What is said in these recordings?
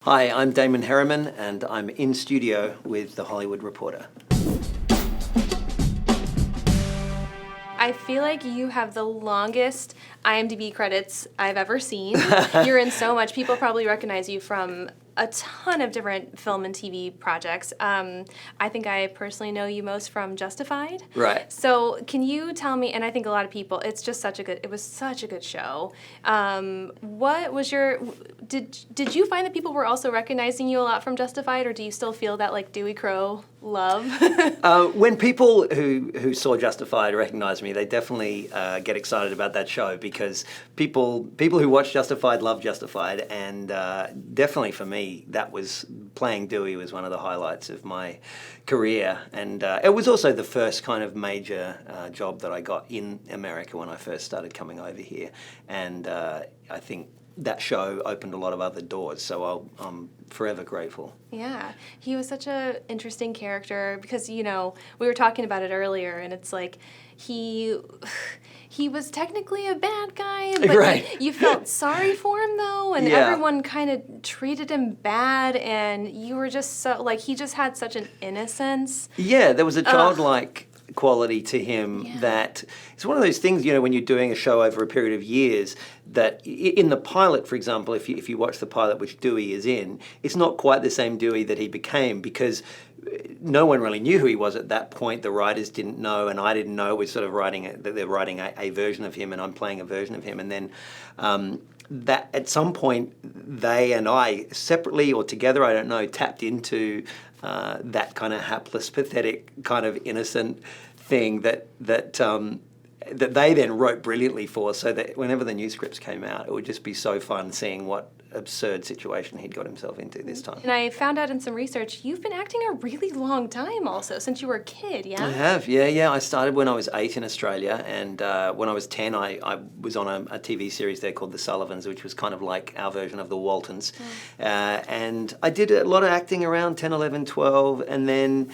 Hi, I'm Damon Herriman, and I'm in studio with The Hollywood Reporter. I feel like you have the longest IMDb credits I've ever seen. You're in so much. People probably recognize you from a ton of different film and TV projects. I think I personally know you most from Justified. Right. So can you tell me, and I think a lot of people, it was such a good show. What was did you find that people were also recognizing you a lot from Justified, or do you still feel that like Dewey Crowe love? When people who saw Justified recognize me, they definitely get excited about that show because people who watch Justified love Justified, and definitely for me, that was playing Dewey was one of the highlights of my career, and it was also the first kind of major job that I got in America when I first started coming over here, and I think that show opened a lot of other doors, so I'm forever grateful. Yeah, he was such an interesting character because, we were talking about it earlier, and it's like he was technically a bad guy, but right. you felt sorry for him, though, and everyone kind of treated him bad, and you were just so, he just had such an innocence. Yeah, there was a childlike quality to him that it's one of those things, when you're doing a show over a period of years, that in the pilot, for example, if you watch the pilot which Dewey is in, it's not quite the same Dewey that he became because no one really knew who he was at that point. The writers didn't know, and I didn't know. We're sort of they're writing a version of him, and I'm playing a version of him, and then that at some point they and I, separately or together, I don't know, tapped into that kind of hapless, pathetic, kind of innocent thing that they then wrote brilliantly for, so that whenever the new scripts came out, it would just be so fun seeing what absurd situation he'd got himself into this time. And I found out in some research, you've been acting a really long time also, since you were a kid, yeah? I have, yeah. I started when I was 8 in Australia, and when I was 10, I was on a TV series there called The Sullivans, which was kind of like our version of The Waltons. And I did a lot of acting around 10, 11, 12, and then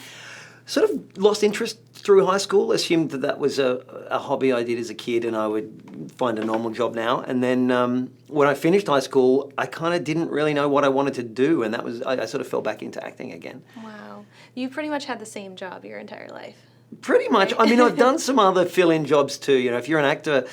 sort of lost interest through high school, assumed that was a hobby I did as a kid and I would find a normal job now. And then when I finished high school, I kind of didn't really know what I wanted to do, and I sort of fell back into acting again. Wow. You pretty much had the same job your entire life. Pretty much. Right? I mean, I've done some other fill-in jobs too. If you're an actor,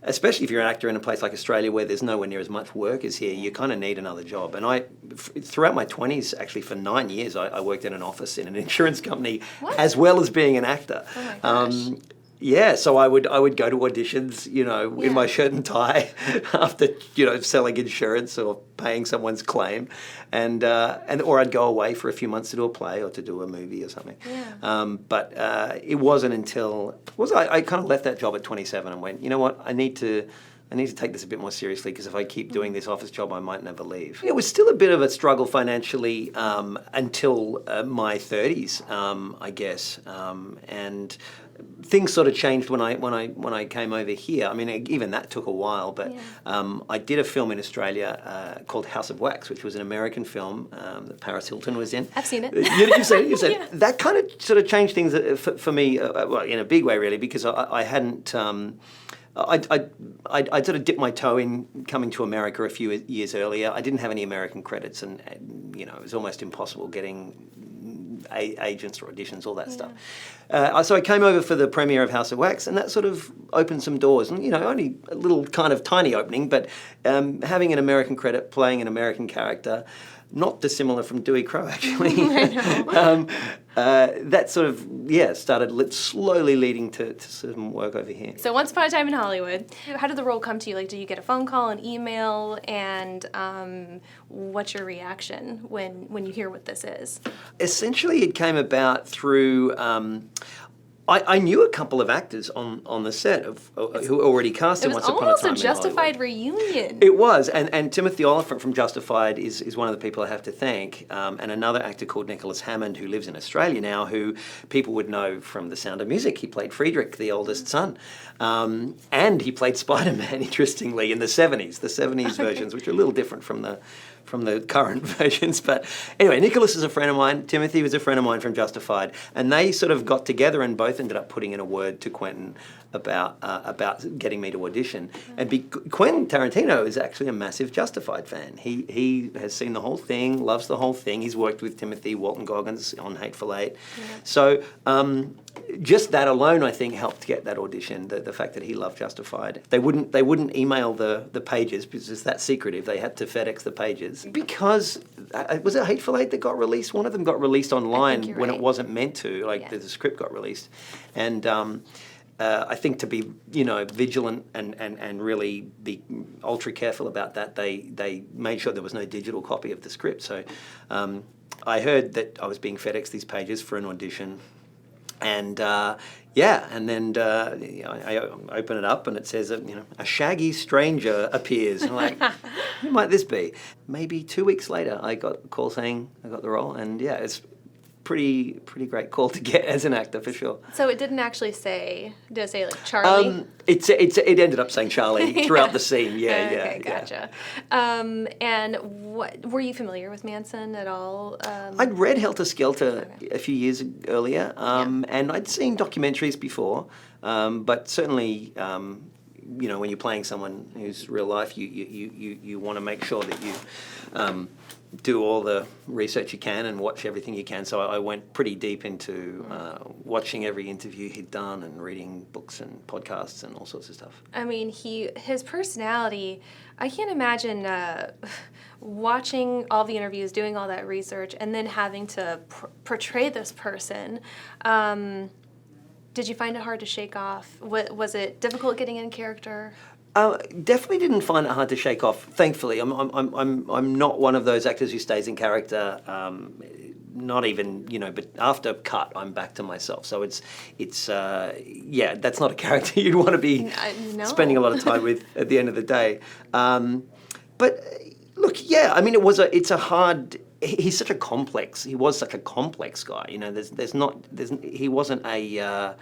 especially if you're an actor in a place like Australia where there's nowhere near as much work as here, you kind of need another job. And throughout my 20s, actually for 9 years, I worked in an office in an insurance company as well as being an actor. Oh my gosh. Yeah, so I would go to auditions, in my shirt and tie after, selling insurance or paying someone's claim, and or I'd go away for a few months to do a play or to do a movie or something. Yeah. But it wasn't until I kind of left that job at 27 and went, you know what, I need to take this a bit more seriously, because if I keep doing this office job, I might never leave. It was still a bit of a struggle financially until my 30s, I guess, and things sort of changed when I came over here. I mean, even that took a while, but I did a film in Australia called House of Wax, which was an American film that Paris Hilton was in. I've seen it. You said yeah. That kind of sort of changed things for me, well, in a big way, really, because I hadn't. I sort of dipped my toe in coming to America a few years earlier. I didn't have any American credits, and it was almost impossible getting agents or auditions, all that stuff. So I came over for the premiere of House of Wax, and that sort of opened some doors. And only a little kind of tiny opening, but having an American credit, playing an American character, not dissimilar from Dewey Crowe, actually. I know. That sort of, started slowly leading to some work over here. So once upon a time in Hollywood, how did the role come to you? Did you get a phone call, an email, and what's your reaction when you hear what this is? Essentially, it came about through... I knew a couple of actors on the set who already cast in Once Upon a Time in Hollywood. It was almost a Justified reunion. It was, and Timothy Oliphant from Justified is one of the people I have to thank, and another actor called Nicholas Hammond, who lives in Australia now, who people would know from The Sound of Music. He played Friedrich, the oldest son, and he played Spider-Man, interestingly, in the 70s versions, which are a little different from from the current versions. But anyway, Nicholas is a friend of mine. Timothy was a friend of mine from Justified, and they sort of got together and both ended up putting in a word to Quentin about getting me to audition. And Quentin Tarantino is actually a massive Justified fan. He has seen the whole thing, loves the whole thing. He's worked with Timothy Walton Goggins on Hateful Eight. Yeah. So just that alone, I think, helped get that audition. The fact that he loved Justified. They wouldn't email the pages because it's that secretive. They had to FedEx the pages because was it Hateful Eight that got released? One of them got released online when it wasn't meant to. The script got released, and. I think to be, vigilant and really be ultra careful about that, they made sure there was no digital copy of the script. So I heard that I was being FedExed these pages for an audition, and and then I open it up and it says, a shaggy stranger appears. And I'm like, who might this be? Maybe 2 weeks later, I got a call saying I got the role, and it's pretty great call to get as an actor for sure. So it didn't actually say, did it say like Charlie? It ended up saying Charlie throughout the scene. Okay, gotcha. And what were you familiar with Manson at all? I'd read Helter Skelter a few years earlier, and I'd seen documentaries before, but certainly. When you're playing someone who's real life, you want to make sure that you do all the research you can and watch everything you can. So I went pretty deep into watching every interview he'd done and reading books and podcasts and all sorts of stuff. I mean, his personality, I can't imagine watching all the interviews, doing all that research, and then having to portray this person. Did you find it hard to shake off? Was it difficult getting in character? Definitely didn't find it hard to shake off. Thankfully, I'm not one of those actors who stays in character. Not even but after cut, I'm back to myself. So it's that's not a character you'd want to be spending a lot of time with at the end of the day. But look, it's a hard. He's such a complex. He was such a complex guy. He wasn't a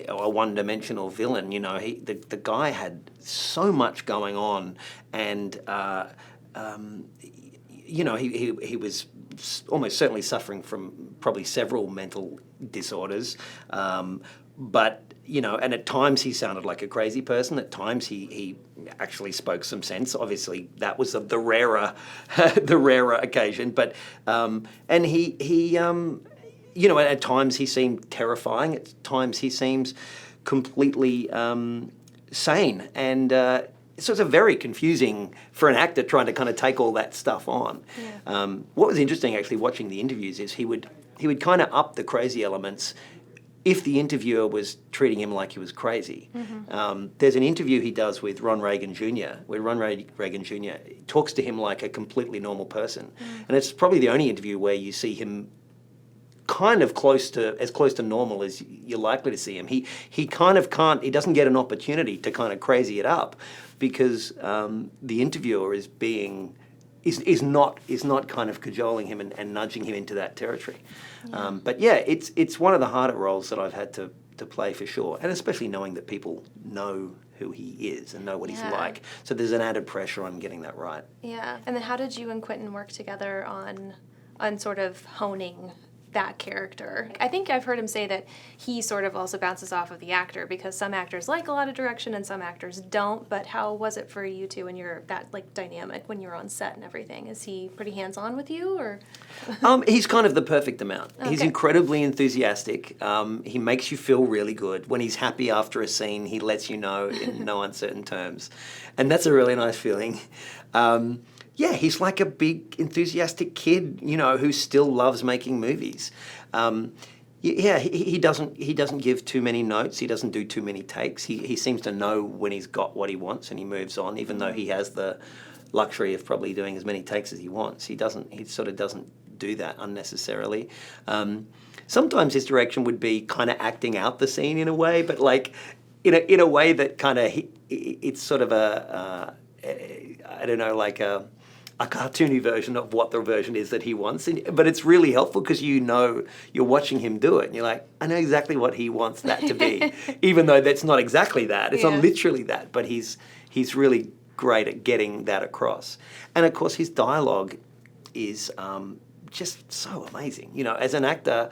one-dimensional villain. The guy had so much going on, and he was almost certainly suffering from probably several mental disorders, but. And at times he sounded like a crazy person. At times he actually spoke some sense. Obviously, that was the rarer occasion. But and he at times he seemed terrifying. At times he seems completely sane. And so it's a very confusing for an actor trying to kind of take all that stuff on. Yeah. What was interesting actually watching the interviews is he would kind of up the crazy elements if the interviewer was treating him like he was crazy. Mm-hmm. There's an interview he does with Ron Reagan Jr., where Ron Reagan Jr. talks to him like a completely normal person. Mm. And it's probably the only interview where you see him kind of close to normal as you're likely to see him. He kind of can't, he doesn't get an opportunity to kind of crazy it up because the interviewer is not kind of cajoling him and nudging him into that territory. Yeah. But it's one of the harder roles that I've had to play for sure, and especially knowing that people know who he is and know what he's like. So there's an added pressure on getting that right. Yeah. And then how did you and Quentin work together on sort of honing that character? I think I've heard him say that he sort of also bounces off of the actor because some actors like a lot of direction and some actors don't. But how was it for you two when you're that dynamic when you're on set and everything? Is he pretty hands-on with you or? He's kind of the perfect amount. Okay. He's incredibly enthusiastic. He makes you feel really good. When he's happy after a scene, he lets you know in no uncertain terms. And that's a really nice feeling. He's like a big, enthusiastic kid, who still loves making movies. He doesn't give too many notes. He doesn't do too many takes. He seems to know when he's got what he wants and he moves on, even though he has the luxury of probably doing as many takes as he wants. He sort of doesn't do that unnecessarily. Sometimes his direction would be kind of acting out the scene in a way, but in a way that kind of it's sort of a cartoony version of what the version is that he wants. But it's really helpful because you're watching him do it. And you're like, I know exactly what he wants that to be, even though that's not exactly that. It's not literally that, but he's really great at getting that across. And of course, his dialogue is just so amazing. You know, as an actor,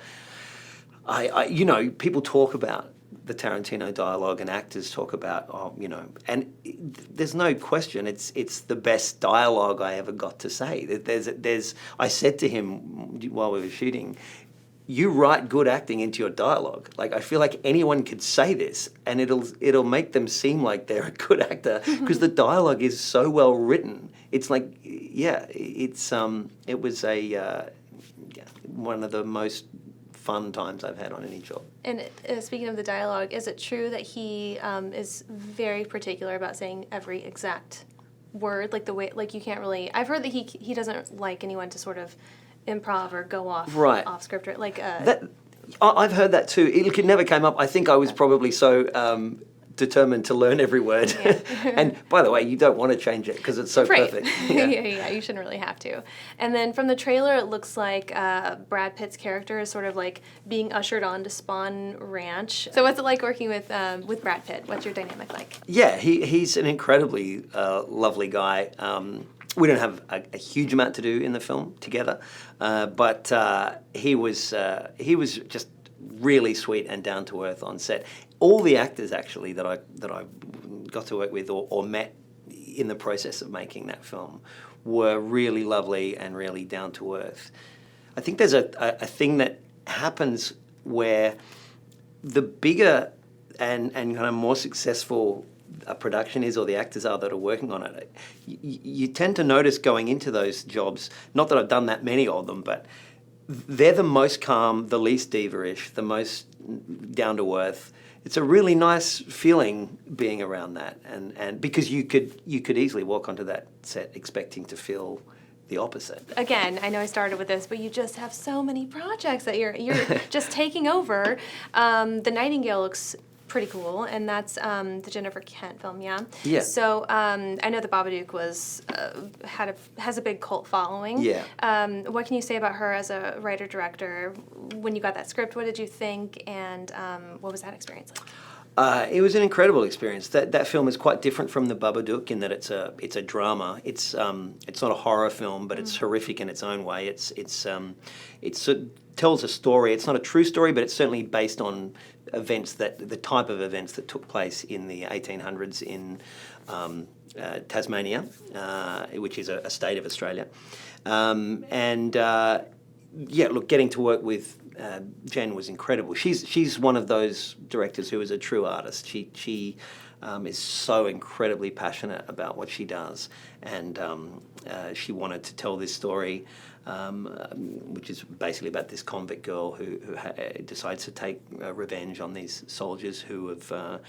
people talk about the Tarantino dialogue, and actors talk about, and there's no question, it's the best dialogue I ever got to say. I said to him while we were shooting, you write good acting into your dialogue. Like, I feel like anyone could say this, and it'll make them seem like they're a good actor because the dialogue is so well written. It's like, it was one of the most fun times I've had on any job. And speaking of the dialogue, is it true that he is very particular about saying every exact word, like the way, like you can't really? I've heard that he doesn't like anyone to sort of improv or go off script, or like. I've heard that too. It never came up. I think I was probably so determined to learn every word. Yeah. And by the way, you don't want to change it because it's so perfect. Yeah, you shouldn't really have to. And then from the trailer, it looks like Brad Pitt's character is sort of like being ushered on to Spawn Ranch. So what's it like working with Brad Pitt? What's your dynamic like? Yeah, he's an incredibly lovely guy. We don't have a huge amount to do in the film together, but he was just really sweet and down to earth on set. All the actors actually that I got to work with or met in the process of making that film were really lovely and really down to earth. I think there's a thing that happens where the bigger and kind of more successful a production is, or the actors are that are working on it, you tend to notice going into those jobs, not that I've done that many of them, but they're the most calm, the least diva-ish, the most down to earth. It's a really nice feeling being around that, and because you could easily walk onto that set expecting to feel the opposite. Again, I know I started with this, but you just have so many projects that you're just taking over. The Nightingale looks pretty cool, and that's the Jennifer Kent film, yeah? Yeah. So I know the Babadook has a big cult following. Yeah. What can you say about her as a writer-director? When you got that script, what did you think, and what was that experience like? It was an incredible experience. That film is quite different from the Babadook in that it's a drama. It's not a horror film, but it's horrific in its own way. It tells a story. It's not a true story, but it's certainly based on the type of events that took place in the 1800s in Tasmania, which is a state of Australia. Getting to work with Jen was incredible. She's one of those directors who is a true artist. She is so incredibly passionate about what she does, and she wanted to tell this story, which is basically about this convict girl who decides to take revenge on these soldiers who have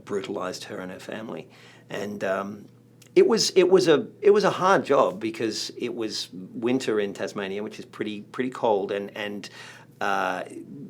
brutalized her and her family. And it was a hard job because it was winter in Tasmania, which is pretty cold, and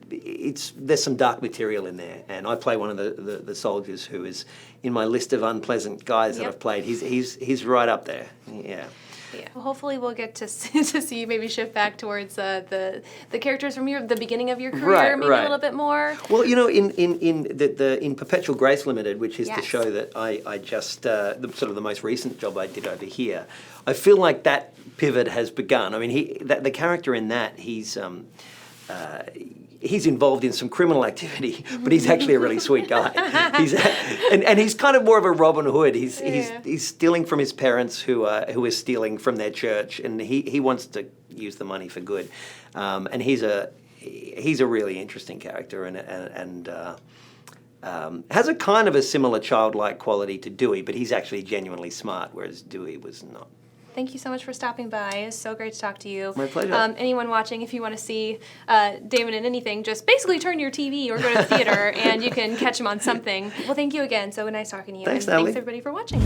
there's some dark material in there, and I play one of the soldiers who is in my list of unpleasant guys that I've played. He's right up there. Yeah. Yeah. Well, hopefully we'll get to see you maybe shift back towards the characters from the beginning of your career, maybe a little bit more. Well, in Perpetual Grace Limited, which is the show that I just the most recent job I did over here, I feel like that pivot has begun. I mean, the character in that he's involved in some criminal activity, but he's actually a really sweet guy. He's kind of more of a Robin Hood. He's stealing from his parents who are stealing from their church, and he wants to use the money for good. And he's a really interesting character, and has a kind of a similar childlike quality to Dewey, but he's actually genuinely smart, whereas Dewey was not. Thank you so much for stopping by. It's so great to talk to you. My pleasure. Anyone watching, if you want to see Damon in anything, just basically turn your TV or go to the theater and you can catch him on something. Well, thank you again. So nice talking to you. Thanks, and Natalie. Thanks, everybody, for watching.